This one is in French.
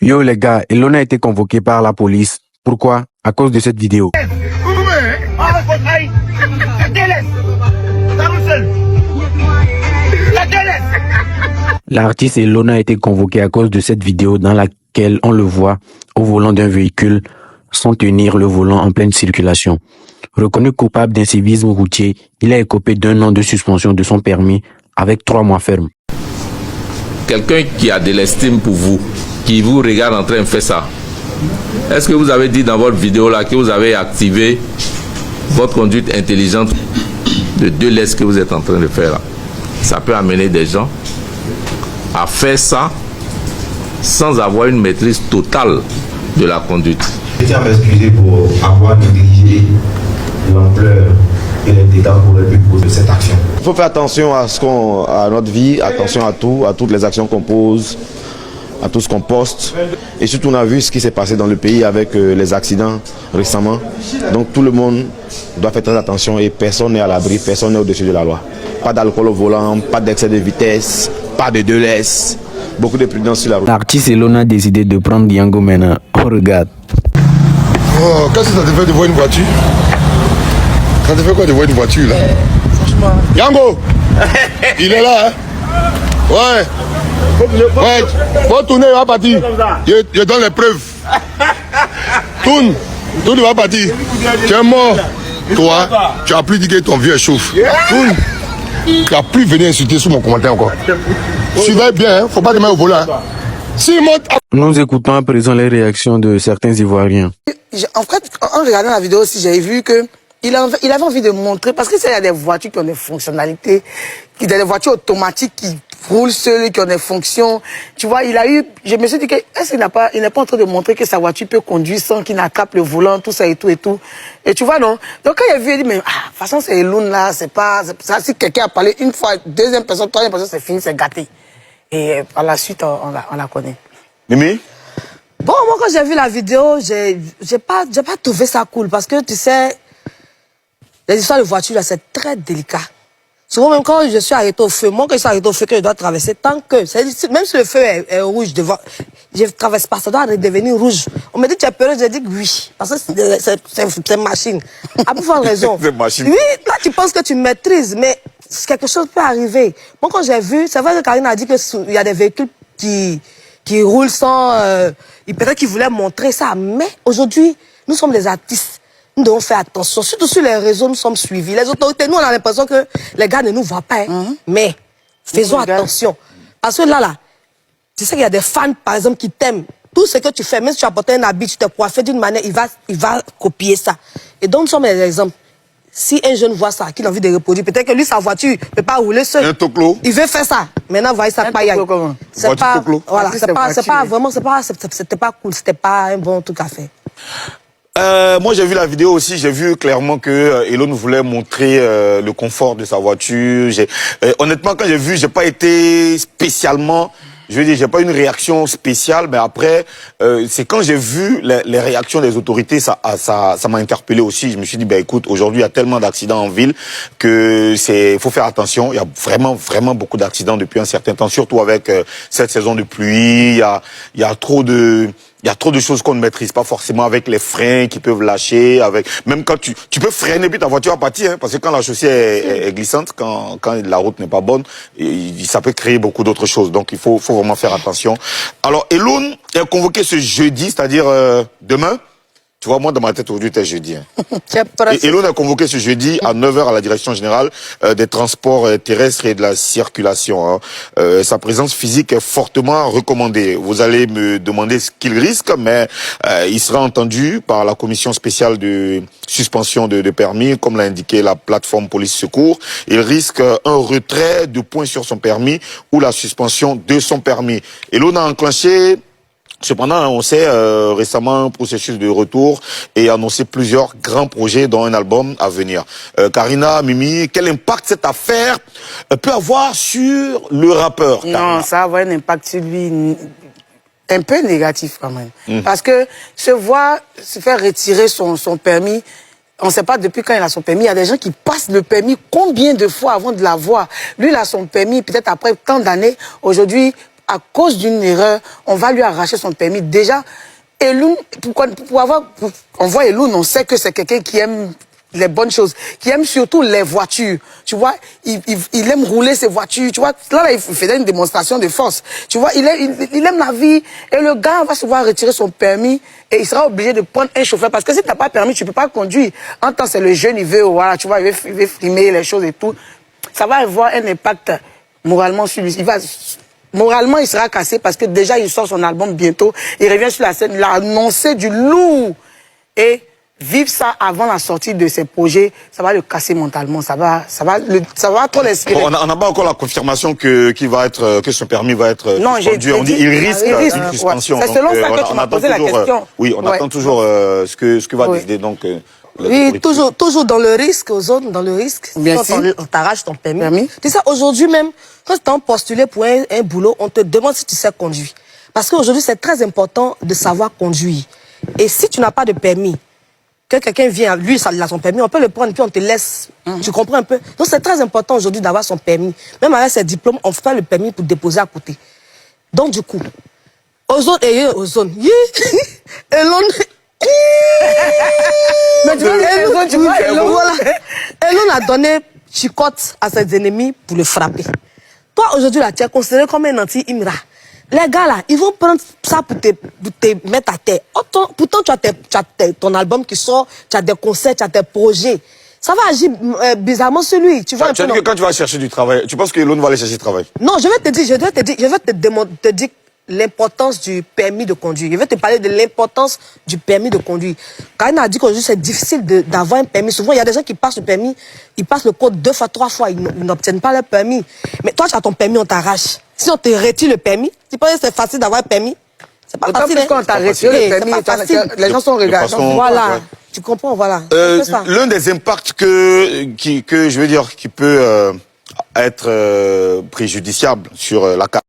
Yo les gars, Elona a été convoqué par la police. Pourquoi? À cause de cette vidéo. L'artiste Elona a été convoqué à cause de cette vidéo dans laquelle on le voit au volant d'un véhicule sans tenir le volant en pleine circulation. Reconnu coupable d'incivisme routier, il a écopé d'1 an de suspension de son permis avec 3 mois ferme. Quelqu'un qui a de l'estime pour vous, qui vous regarde en train de faire ça, est-ce que vous avez dit dans votre vidéo là que vous avez activé votre conduite intelligente de 2 lettres que vous êtes en train de faire là? Ça peut amener des gens à faire ça sans avoir une maîtrise totale de la conduite. Je tiens à m'excuser pour avoir négligé l'ampleur et les dégâts pour le but de cette action. Il faut faire attention à notre vie, attention à toutes les actions qu'on pose, à tout ce qu'on poste. Et surtout, on a vu ce qui s'est passé dans le pays avec les accidents récemment. Donc tout le monde doit faire très attention et personne n'est à l'abri, personne n'est au-dessus de la loi. Pas d'alcool au volant, pas d'excès de vitesse, pas de 2 laisses, beaucoup de prudence sur la route. L'artiste Elona a décidé de prendre Yango maintenant. Oh, regarde. Oh, qu'est-ce que ça te fait de voir une voiture? Ça te fait quoi de voir une voiture là? Franchement. Yango! Il est là, hein? Ouais. Ouais. Faut tourner, il va partir. Je donne les preuves. Tourne, il va partir. Tu es mort. Toi, tu as plus dit que ton vieux chauffe. Tourne. Tu n'as plus venu insulter sous mon commentaire encore. Suivez bien, hein? Faut pas te mettre au volant. Hein? Nous écoutons à présent les réactions de certains Ivoiriens. En fait, en regardant la vidéo aussi, j'avais vu que il avait envie de montrer, parce que il y a des voitures qui ont des fonctionnalités, il y a des voitures automatiques qui roulent seules, qui ont des fonctions. Tu vois, je me suis dit que, est-ce qu'il n'est pas en train de montrer que sa voiture peut conduire sans qu'il n'attrape le volant, tout ça et tout et tout. Et tu vois, non? Donc quand il a vu, il dit, mais, de toute façon, c'est Elon là, c'est ça, si quelqu'un a parlé une fois, 2e personne, 3e personne, c'est fini, c'est gâté. Et par la suite, on la connaît. Mimi? Bon, moi, quand j'ai vu la vidéo, j'ai pas trouvé ça cool parce que, tu sais, les histoires de voiture, là, c'est très délicat. Souvent, même quand je suis arrêté au feu, moi, quand je suis arrêté au feu, que je dois traverser, tant que, même si le feu est rouge devant, je traverse pas, ça doit devenir rouge. On me dit, tu es peur, je dis que oui, parce que c'est machine. À plus forte raison. C'est machine. Oui, là, tu penses que tu maîtrises, mais quelque chose peut arriver. Moi, quand j'ai vu, c'est vrai que Karine a dit qu'il y a des véhicules qui roulent sans... peut-être qu'ils voulaient montrer ça, mais aujourd'hui, nous sommes des artistes. Nous devons faire attention. Surtout sur les réseaux, nous sommes suivis. Les autorités, nous, on a l'impression que les gars ne nous voient pas. Hein. Mais faisons attention. Parce que là, tu sais qu'il y a des fans, par exemple, qui t'aiment. Tout ce que tu fais, même si tu as porté un habit, tu t'es coiffé d'une manière, il va copier ça. Et donc, nous sommes des exemples. Si un jeune voit ça, qu'il a envie de reproduire, peut-être que lui, sa voiture, ne peut pas rouler seul. Un toclo. Il veut faire ça. Maintenant, voyez ça paille. C'est pas, voilà, c'était pas cool, c'était pas un bon truc à faire. Moi j'ai vu la vidéo aussi, j'ai vu clairement que Elon voulait montrer le confort de sa voiture. Honnêtement, quand j'ai vu, j'ai pas été spécialement, je veux dire, j'ai pas une réaction spéciale, mais après, c'est quand j'ai vu les réactions des autorités, ça m'a interpellé aussi. Je me suis dit, ben écoute, aujourd'hui il y a tellement d'accidents en ville que faut faire attention. Il y a vraiment beaucoup d'accidents depuis un certain temps, surtout avec cette saison de pluie. Il y a trop de choses qu'on ne maîtrise pas forcément avec les freins qui peuvent lâcher, même quand tu peux freiner puis ta voiture va partir, hein, parce que quand la chaussée est glissante, quand la route n'est pas bonne, ça peut créer beaucoup d'autres choses. Donc il faut vraiment faire attention. Alors Elon est convoqué ce jeudi, c'est-à-dire demain. Tu vois, moi, dans ma tête, aujourd'hui, c'était jeudi. Hein. Et Elon a convoqué ce jeudi à 9h à la Direction Générale des Transports Terrestres et de la Circulation. Hein. Sa présence physique est fortement recommandée. Vous allez me demander ce qu'il risque, mais il sera entendu par la commission spéciale de suspension de permis, comme l'a indiqué la plateforme Police Secours. Il risque un retrait de points sur son permis ou la suspension de son permis. Elon a enclenché... Cependant, on sait récemment un processus de retour et annoncé plusieurs grands projets dont un album à venir. Karina, Mimi, quel impact cette affaire peut avoir sur le rappeur Karina? Non, ça va avoir un impact sur lui un peu négatif quand même. Parce que se faire retirer son permis, on ne sait pas depuis quand il a son permis. Il y a des gens qui passent le permis combien de fois avant de l'avoir. Lui, il a son permis peut-être après tant d'années. Aujourd'hui, à cause d'une erreur, on va lui arracher son permis. Déjà, Eloun, on voit Eloun, on sait que c'est quelqu'un qui aime les bonnes choses, qui aime surtout les voitures, tu vois, il aime rouler ses voitures, tu vois, là il faisait une démonstration de force, tu vois, il aime la vie, et le gars va se voir retirer son permis, et il sera obligé de prendre un chauffeur, parce que si t'as pas permis, tu peux pas conduire. En temps, c'est le jeune, il veut, voilà, tu vois, il veut filmer les choses et tout, ça va avoir un impact moralement sur lui, moralement, il sera cassé, parce que déjà, il sort son album bientôt, il revient sur la scène, il a annoncé du lourd, et vivre ça avant la sortie de ses projets, ça va le casser mentalement, ça va trop l'inspirer. On n'a pas encore la confirmation que son permis va être suspendu. On dit il risque une suspension. C'est selon ça que tu m'as posé la question. Oui, on attend toujours ce que va décider donc. Oui, toujours dans le risque, aux zones, dans le risque. Bien sûr. On t'arrache ton permis. Tu sais, aujourd'hui même, quand tu as postulé pour un boulot, on te demande si tu sais conduire. Parce qu'aujourd'hui, c'est très important de savoir conduire. Et si tu n'as pas de permis, que quelqu'un vient, lui, il a son permis, on peut le prendre, puis on te laisse. Tu comprends un peu? Donc, c'est très important aujourd'hui d'avoir son permis. Même avec ses diplômes, on fait le permis pour déposer à côté. Donc, du coup, Elon. Mais tu vois, Elon a donné chicotte à ses ennemis pour le frapper. Toi, aujourd'hui, là, tu es considéré comme un anti-Imra. Les gars, là, ils vont prendre ça pour te mettre à terre. Pourtant, tu as ton album qui sort, tu as des concerts, tu as des projets. Ça va agir bizarrement sur lui. Tu vois as dit que quand tu vas chercher du travail, tu penses que Elon va aller chercher du travail? Non, je vais te dire l'importance du permis de conduire. Je vais te parler de l'importance du permis de conduire. Karine a dit qu'aujourd'hui, c'est difficile d'avoir un permis. Souvent, il y a des gens qui passent le permis, ils passent le code 2 fois, 3 fois, ils n'obtiennent pas leur permis. Mais toi, tu as ton permis, on t'arrache. Si on te retire le permis, tu penses que c'est facile d'avoir un permis? C'est pas facile. Quand on t'a retiré le permis, les gens sont regardants. Voilà. Tu comprends, voilà. L'un des impacts que je veux dire qui peut être préjudiciable sur la carte